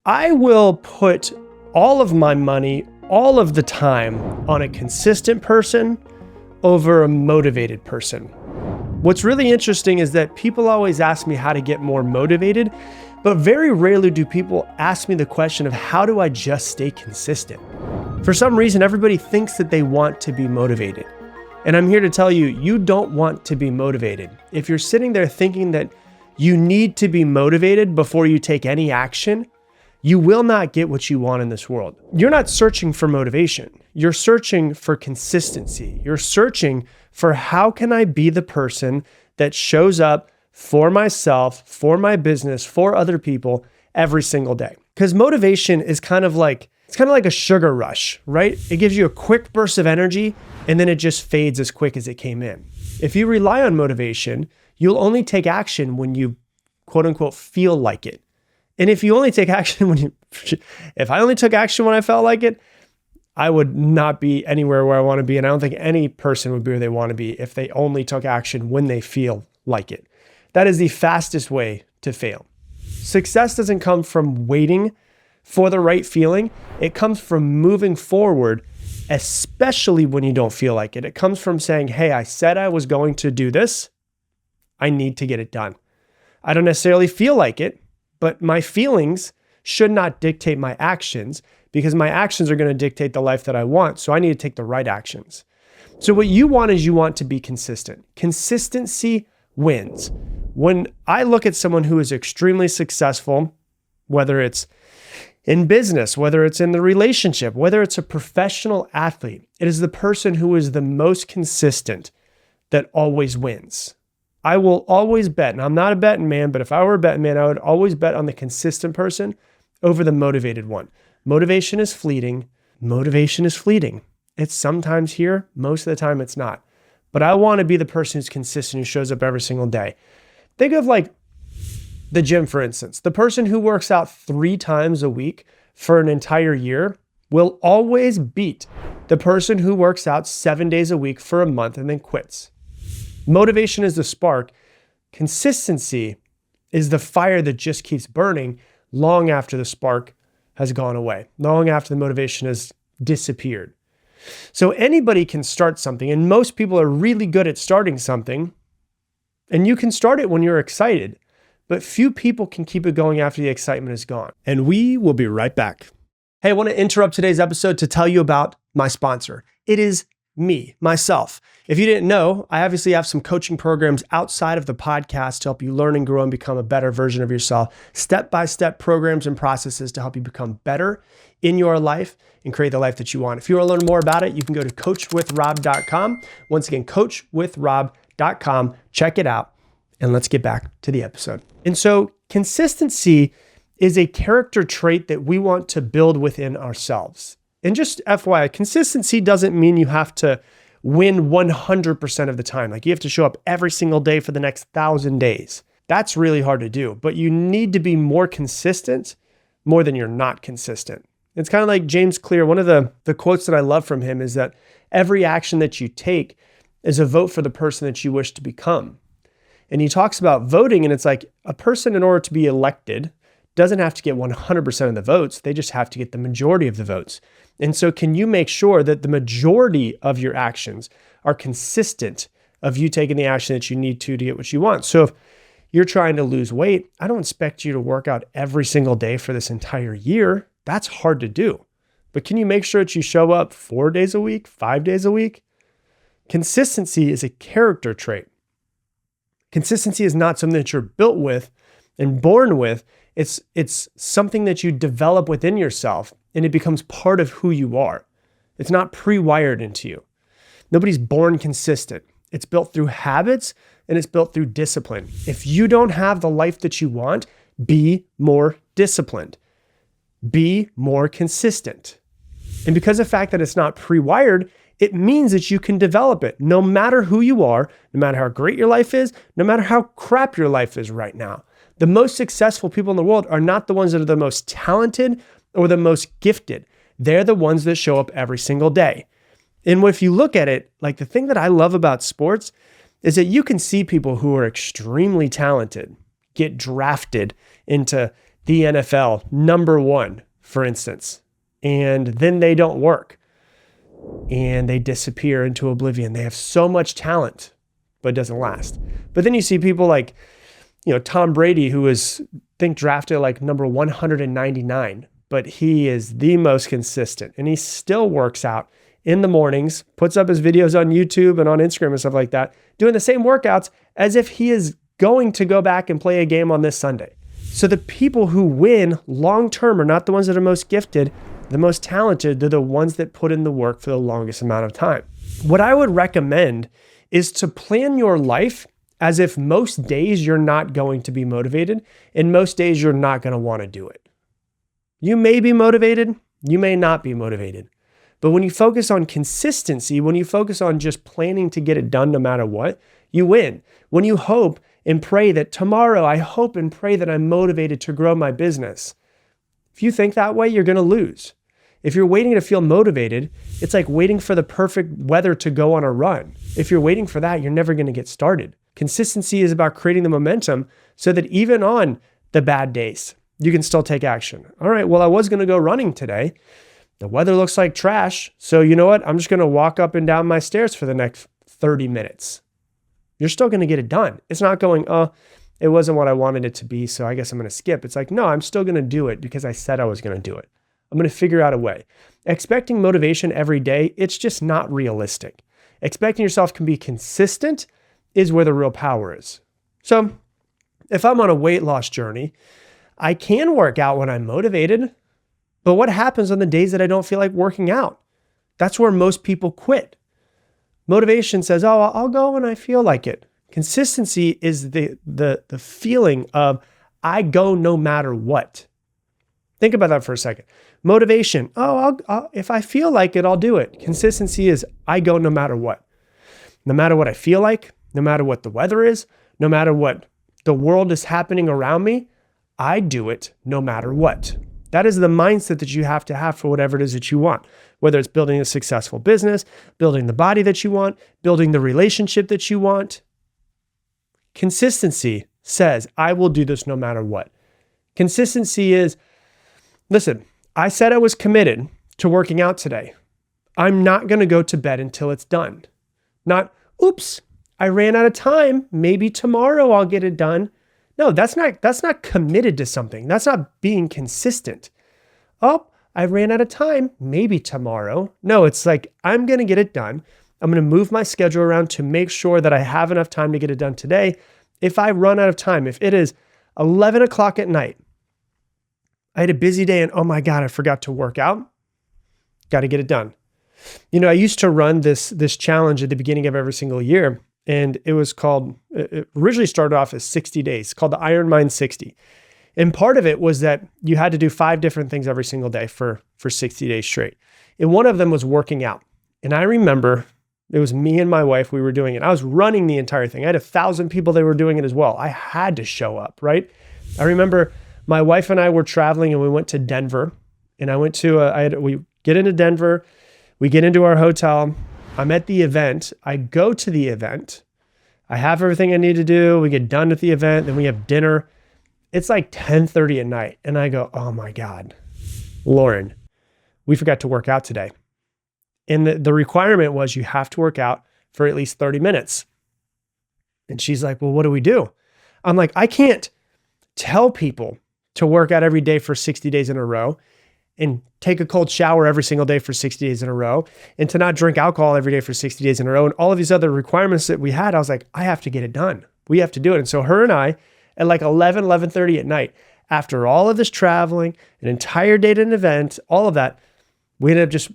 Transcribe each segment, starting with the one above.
I will put all of my money, all of the time on a consistent person over a motivated person. What's really interesting is that people always ask me how to get more motivated, but very rarely do people ask me the question of how do I just stay consistent? For some reason, everybody thinks that they want to be motivated. And I'm here to tell you, you don't want to be motivated. If you're sitting there thinking that you need to be motivated before you take any action, you will not get what you want in this world. You're not searching for motivation. You're searching for consistency. You're searching for how can I be the person that shows up for myself, for my business, for other people every single day. Because motivation is kind of like a sugar rush, right? It gives you a quick burst of energy and then it just fades as quick as it came in. If you rely on motivation, you'll only take action when you quote unquote feel like it. And if you only take action if I only took action when I felt like it, I would not be anywhere where I want to be. And I don't think any person would be where they want to be if they only took action when they feel like it. That is the fastest way to fail. Success doesn't come from waiting for the right feeling. It comes from moving forward, especially when you don't feel like it. It comes from saying, hey, I said I was going to do this. I need to get it done. I don't necessarily feel like it, but my feelings should not dictate my actions because my actions are going to dictate the life that I want. So I need to take the right actions. So what you want is you want to be consistent. Consistency wins. When I look at someone who is extremely successful, whether it's in business, whether it's in the relationship, whether it's a professional athlete, it is the person who is the most consistent that always wins. I will always bet, and I'm not a betting man, but if I were a betting man, I would always bet on the consistent person over the motivated one. Motivation is fleeting. Motivation is fleeting. It's sometimes here, most of the time it's not. But I want to be the person who's consistent, who shows up every single day. Think of like the gym, for instance. The person who works out 3 times a week for an entire year will always beat the person who works out 7 days a week for a month and then quits. Motivation is the spark. Consistency is the fire that just keeps burning long after the spark has gone away, long after the motivation has disappeared. So anybody can start something, and most people are really good at starting something, and you can start it when you're excited, but few people can keep it going after the excitement is gone. And we will be right back. Hey, I want to interrupt today's episode to tell you about my sponsor. It is me, myself. If you didn't know, I obviously have some coaching programs outside of the podcast to help you learn and grow and become a better version of yourself. Step-by-step programs and processes to help you become better in your life and create the life that you want. If you want to learn more about it, you can go to coachwithrob.com. Once again, coachwithrob.com. Check it out. And let's get back to the episode. And so consistency is a character trait that we want to build within ourselves. And just FYI, consistency doesn't mean you have to win 100% of the time. Like you have to show up every single day for the next 1,000 days. That's really hard to do, but you need to be more consistent more than you're not consistent. It's kind of like James Clear. One of the quotes that I love from him is that every action that you take is a vote for the person that you wish to become. And he talks about voting, and it's like a person, in order to be elected, doesn't have to get 100% of the votes. They just have to get the majority of the votes. And so can you make sure that the majority of your actions are consistent of you taking the action that you need to get what you want? So if you're trying to lose weight, I don't expect you to work out every single day for this entire year. That's hard to do. But can you make sure that you show up 4 days a week, 5 days a week? Consistency is a character trait. Consistency is not something that you're built with and born with. It's something that you develop within yourself, and it becomes part of who you are. It's not pre-wired into you. Nobody's born consistent. It's built through habits and it's built through discipline. If you don't have the life that you want, be more disciplined. Be more consistent. And because of the fact that it's not pre-wired, it means that you can develop it no matter who you are, no matter how great your life is, no matter how crap your life is right now. The most successful people in the world are not the ones that are the most talented or the most gifted. They're the ones that show up every single day. And if you look at it, like the thing that I love about sports is that you can see people who are extremely talented get drafted into the NFL number one, for instance, and then they don't work and they disappear into oblivion. They have so much talent, but it doesn't last. But then you see people like, Tom Brady, who was, I think, drafted like number 199, but he is the most consistent and he still works out in the mornings, puts up his videos on YouTube and on Instagram and stuff like that, doing the same workouts as if he is going to go back and play a game on this Sunday. So the people who win long-term are not the ones that are most gifted, the most talented. They're the ones that put in the work for the longest amount of time. What I would recommend is to plan your life as if most days you're not going to be motivated and most days you're not going to want to do it. You may be motivated, you may not be motivated. But when you focus on consistency, when you focus on just planning to get it done no matter what, you win. When you hope and pray that tomorrow, I hope and pray that I'm motivated to grow my business. If you think that way, you're going to lose. If you're waiting to feel motivated, it's like waiting for the perfect weather to go on a run. If you're waiting for that, you're never going to get started. Consistency is about creating the momentum so that even on the bad days, you can still take action. All right, well, I was going to go running today. The weather looks like trash. So you know what? I'm just going to walk up and down my stairs for the next 30 minutes. You're still going to get it done. It's not going, it wasn't what I wanted it to be, so I guess I'm going to skip. It's like, no, I'm still going to do it because I said I was going to do it. I'm going to figure out a way. Expecting motivation every day, it's just not realistic. Expecting yourself can be consistent is where the real power is. So if I'm on a weight loss journey, I can work out when I'm motivated, but what happens on the days that I don't feel like working out? That's where most people quit. Motivation says, I'll go when I feel like it. Consistency is the feeling of I go no matter what. Think about that for a second. Motivation, if I feel like it, I'll do it. Consistency is I go no matter what. No matter what I feel like, no matter what the weather is, no matter what the world is happening around me, I do it no matter what. That is the mindset that you have to have for whatever it is that you want, whether it's building a successful business, building the body that you want, building the relationship that you want. Consistency says, I will do this no matter what. Consistency is, listen, I said I was committed to working out today. I'm not going to go to bed until it's done. Not, oops, I ran out of time. Maybe tomorrow I'll get it done. No, that's not committed to something. That's not being consistent. Oh, I ran out of time. Maybe tomorrow. No, it's like, I'm going to get it done. I'm going to move my schedule around to make sure that I have enough time to get it done today. If I run out of time, if it is 11 o'clock at night, I had a busy day and oh my God, I forgot to work out. Got to get it done. I used to run this challenge at the beginning of every single year. And it was it originally started off as 60 days, called the Iron Mind 60. And part of it was that you had to do 5 different things every single day for 60 days straight. And one of them was working out. And I remember it was me and my wife, we were doing it. I was running the entire thing. I had 1,000 people that were doing it as well. I had to show up, right? I remember my wife and I were traveling and we went to Denver. And I went to, we get into Denver, we get into our hotel. I'm at the event. I go to the event. I have everything I need to do. We get done with the event. Then we have dinner. It's like 10:30 at night. And I go, oh my God, Lauren, we forgot to work out today. And the requirement was you have to work out for at least 30 minutes. And she's like, well, what do we do? I'm like, I can't tell people to work out every day for 60 days in a row and take a cold shower every single day for 60 days in a row, and to not drink alcohol every day for 60 days in a row, and all of these other requirements that we had, I was like, I have to get it done. We have to do it. And so her and I, at like 11:30 at night, after all of this traveling, an entire day at an event, all of that, we ended up just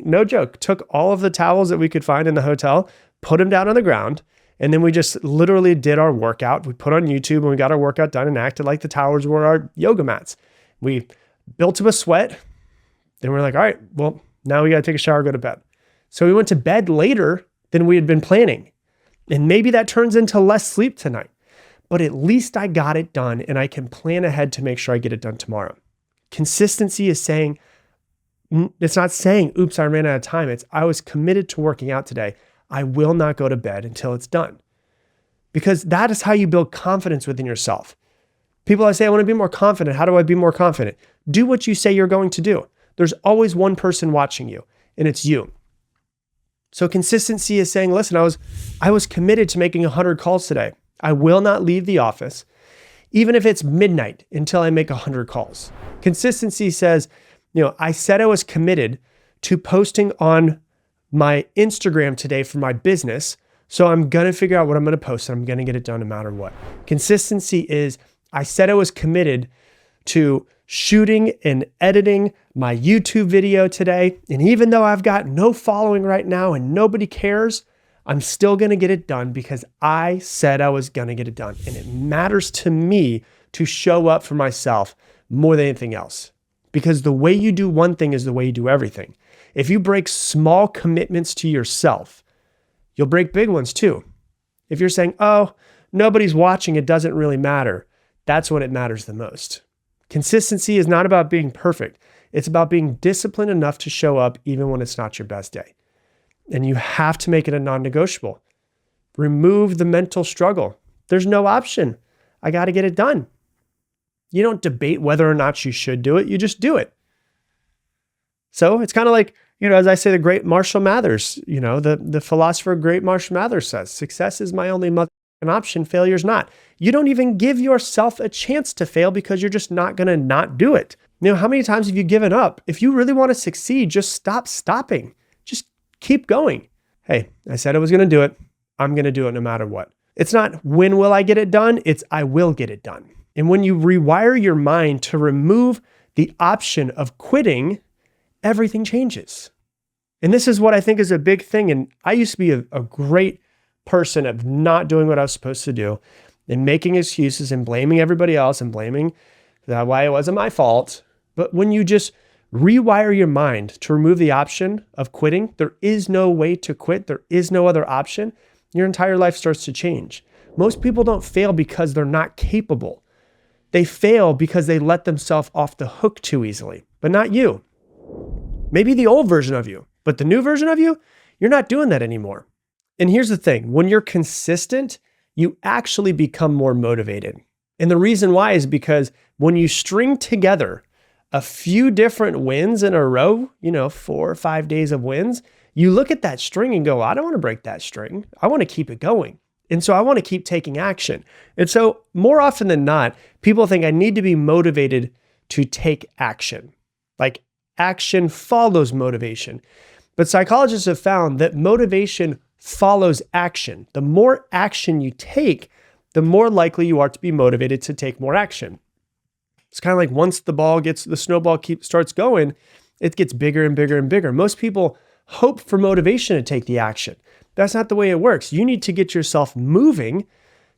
no joke, took all of the towels that we could find in the hotel, put them down on the ground, and then we just literally did our workout. We put on YouTube and we got our workout done and acted like the towels were our yoga mats. We built up a sweat. Then we're like, all right, well, now we got to take a shower, go to bed. So we went to bed later than we had been planning. And maybe that turns into less sleep tonight, but at least I got it done and I can plan ahead to make sure I get it done tomorrow. Consistency is saying, it's not saying, oops, I ran out of time. It's, I was committed to working out today. I will not go to bed until it's done. Because that is how you build confidence within yourself. People I say, I want to be more confident. How do I be more confident? Do what you say you're going to do. There's always one person watching you, and it's you. So consistency is saying, listen, I was committed to making 100 calls today. I will not leave the office, even if it's midnight, until I make 100 calls. Consistency says, I said I was committed to posting on my Instagram today for my business. So I'm going to figure out what I'm going to post, and I'm going to get it done no matter what. Consistency is, I said I was committed to shooting and editing my YouTube video today. And even though I've got no following right now and nobody cares, I'm still going to get it done because I said I was going to get it done. And it matters to me to show up for myself more than anything else. Because the way you do one thing is the way you do everything. If you break small commitments to yourself, you'll break big ones too. If you're saying, oh, nobody's watching, it doesn't really matter. That's when it matters the most. Consistency is not about being perfect. It's about being disciplined enough to show up even when it's not your best day. And you have to make it a non-negotiable. Remove the mental struggle. There's no option. I got to get it done. You don't debate whether or not you should do it. You just do it. So it's kind of like, as I say, the great Marshall Mathers, the philosopher great Marshall Mathers says, success is my only option, failure is not. You don't even give yourself a chance to fail because you're just not going to not do it. How many times have you given up? If you really want to succeed, just stop stopping. Just keep going. Hey, I said I was going to do it. I'm going to do it no matter what. It's not when will I get it done? It's I will get it done. And when you rewire your mind to remove the option of quitting, everything changes. And this is what I think is a big thing. And I used to be a great person of not doing what I was supposed to do and making excuses and blaming everybody else and blaming that why it wasn't my fault. But when you just rewire your mind to remove the option of quitting, there is no way to quit. There is no other option. Your entire life starts to change. Most people don't fail because they're not capable. They fail because they let themselves off the hook too easily, but not you. Maybe the old version of you, but the new version of you, you're not doing that anymore. And here's the thing, when you're consistent, you actually become more motivated. And the reason why is because when you string together a few different wins in a row, 4 or 5 days of wins, you look at that string and go, I don't want to break that string. I want to keep it going. And so I want to keep taking action. And so more often than not, people think I need to be motivated to take action. Like action follows motivation. But psychologists have found that motivation follows action. The more action you take, the more likely you are to be motivated to take more action. It's kind of like once the snowball starts going, it gets bigger and bigger and bigger. Most people hope for motivation to take the action. That's not the way it works. You need to get yourself moving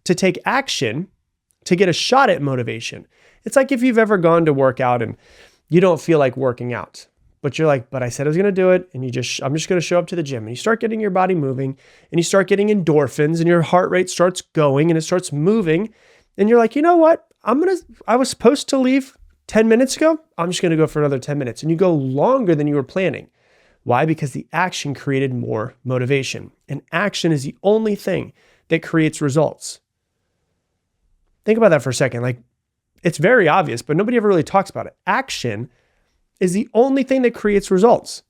to take action to get a shot at motivation. It's like if you've ever gone to work out and you don't feel like working out, but you're like, but I said I was going to do it. And I'm just going to show up to the gym, and you start getting your body moving and you start getting endorphins and your heart rate starts going and it starts moving. And you're like, you know what? I was supposed to leave 10 minutes ago. I'm just going to go for another 10 minutes. And you go longer than you were planning. Why? Because the action created more motivation. And action is the only thing that creates results. Think about that for a second. Like, it's very obvious, but nobody ever really talks about it. Action is the only thing that creates results.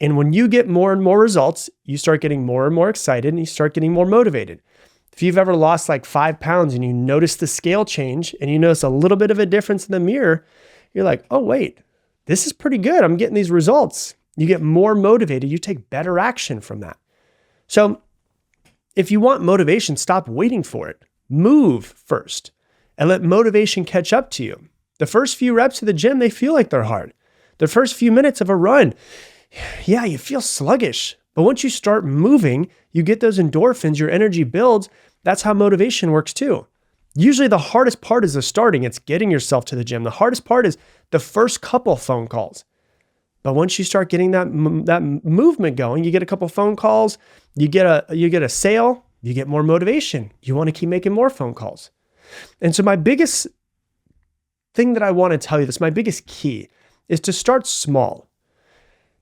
And when you get more and more results, you start getting more and more excited and you start getting more motivated. If you've ever lost like 5 pounds and you notice the scale change and you notice a little bit of a difference in the mirror, you're like, oh, wait, this is pretty good. I'm getting these results. You get more motivated. You take better action from that. So if you want motivation, stop waiting for it. Move first and let motivation catch up to you. The first few reps of the gym, they feel like they're hard. The first few minutes of a run, yeah, you feel sluggish. But once you start moving, you get those endorphins, your energy builds. That's how motivation works too. Usually the hardest part is the starting. It's getting yourself to the gym. The hardest part is the first couple phone calls. But once you start getting that movement going, you get a couple phone calls, you get a sale, you get more motivation. You want to keep making more phone calls. And so my biggest thing that I want to tell you, my biggest key is to start small.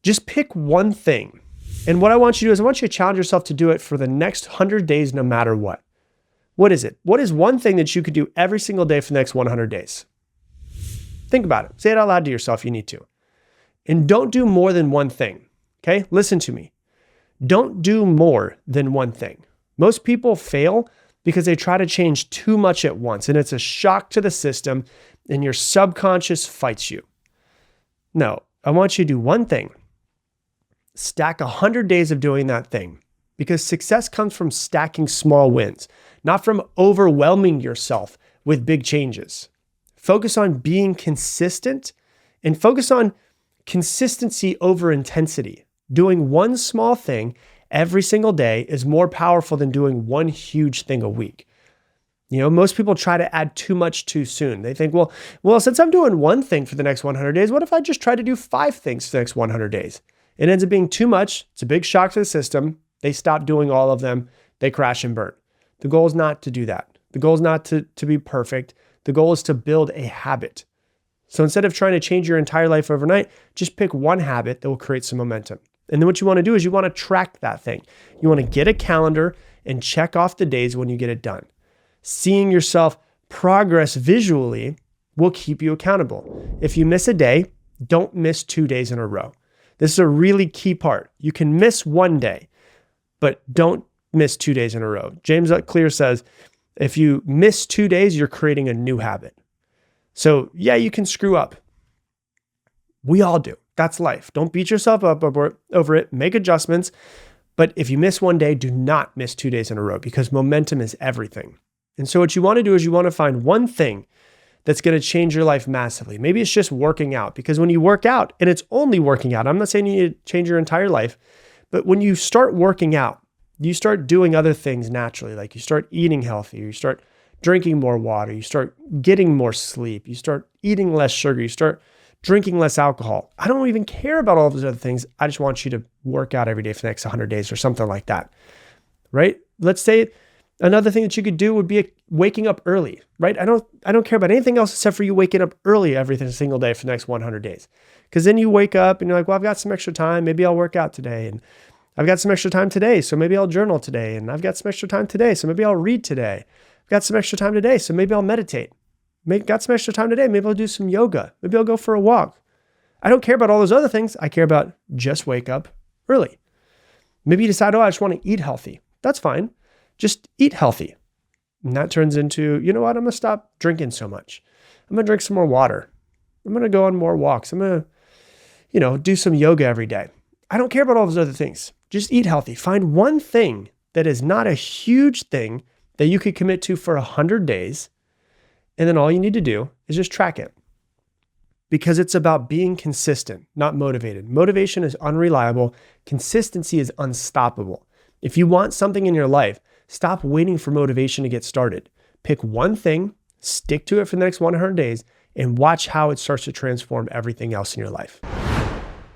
Just pick one thing. And what I want you to do is I want you to challenge yourself to do it for the next 100 days, no matter what. What is it? What is one thing that you could do every single day for the next 100 days? Think about it. Say it out loud to yourself if you need to. And don't do more than one thing. Okay? Listen to me. Don't do more than one thing. Most people fail because they try to change too much at once, and it's a shock to the system, and your subconscious fights you. No, I want you to do one thing. Stack 100 days of doing that thing, because success comes from stacking small wins, not from overwhelming yourself with big changes. Focus on being consistent and focus on consistency over intensity. Doing one small thing every single day is more powerful than doing one huge thing a week. Most people try to add too much too soon. They think, well, since I'm doing one thing for the next 100 days, what if I just try to do 5 things for the next 100 days? It ends up being too much. It's a big shock to the system. They stop doing all of them. They crash and burn. The goal is not to do that. The goal is not to be perfect. The goal is to build a habit. So instead of trying to change your entire life overnight, just pick one habit that will create some momentum. And then what you want to do is you want to track that thing. You want to get a calendar and check off the days when you get it done. Seeing yourself progress visually will keep you accountable. If you miss a day, don't miss 2 days in a row. This is a really key part. You can miss one day, but don't miss 2 days in a row. James Clear says, if you miss 2 days, you're creating a new habit. So yeah, you can screw up. We all do. That's life. Don't beat yourself up over it. Make adjustments. But if you miss one day, do not miss 2 days in a row, because momentum is everything. And so what you want to do is you want to find one thing that's going to change your life massively. Maybe it's just working out, because when you work out, and it's only working out, I'm not saying you need to change your entire life, but when you start working out, you start doing other things naturally. Like you start eating healthier, you start drinking more water, you start getting more sleep, you start eating less sugar, you start drinking less alcohol. I don't even care about all those other things. I just want you to work out every day for the next 100 days or something like that, right? Let's say another thing that you could do would be waking up early, right? I don't care about anything else except for you waking up early every single day for the next 100 days. Because then you wake up and you're like, well, I've got some extra time. Maybe I'll work out today. And I've got some extra time today, so maybe I'll journal today. And I've got some extra time today, so maybe I'll read today. I've got some extra time today, so maybe I'll meditate. Got some extra time today, maybe I'll do some yoga. Maybe I'll go for a walk. I don't care about all those other things. I care about just wake up early. Maybe you decide, I just want to eat healthy. That's fine. Just eat healthy. And that turns into, you know what? I'm going to stop drinking so much. I'm going to drink some more water. I'm going to go on more walks. I'm going to, do some yoga every day. I don't care about all those other things. Just eat healthy. Find one thing that is not a huge thing that you could commit to for 100 days. And then all you need to do is just track it. Because it's about being consistent, not motivated. Motivation is unreliable. Consistency is unstoppable. If you want something in your life, stop waiting for motivation to get started. Pick one thing, stick to it for the next 100 days, and watch how it starts to transform everything else in your life.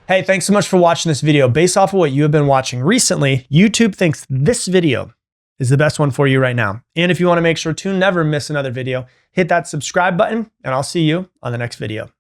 Hey, thanks so much for watching this video. Based off of what you have been watching recently, YouTube thinks this video is the best one for you right now. And if you want to make sure to never miss another video, hit that subscribe button, and I'll see you on the next video.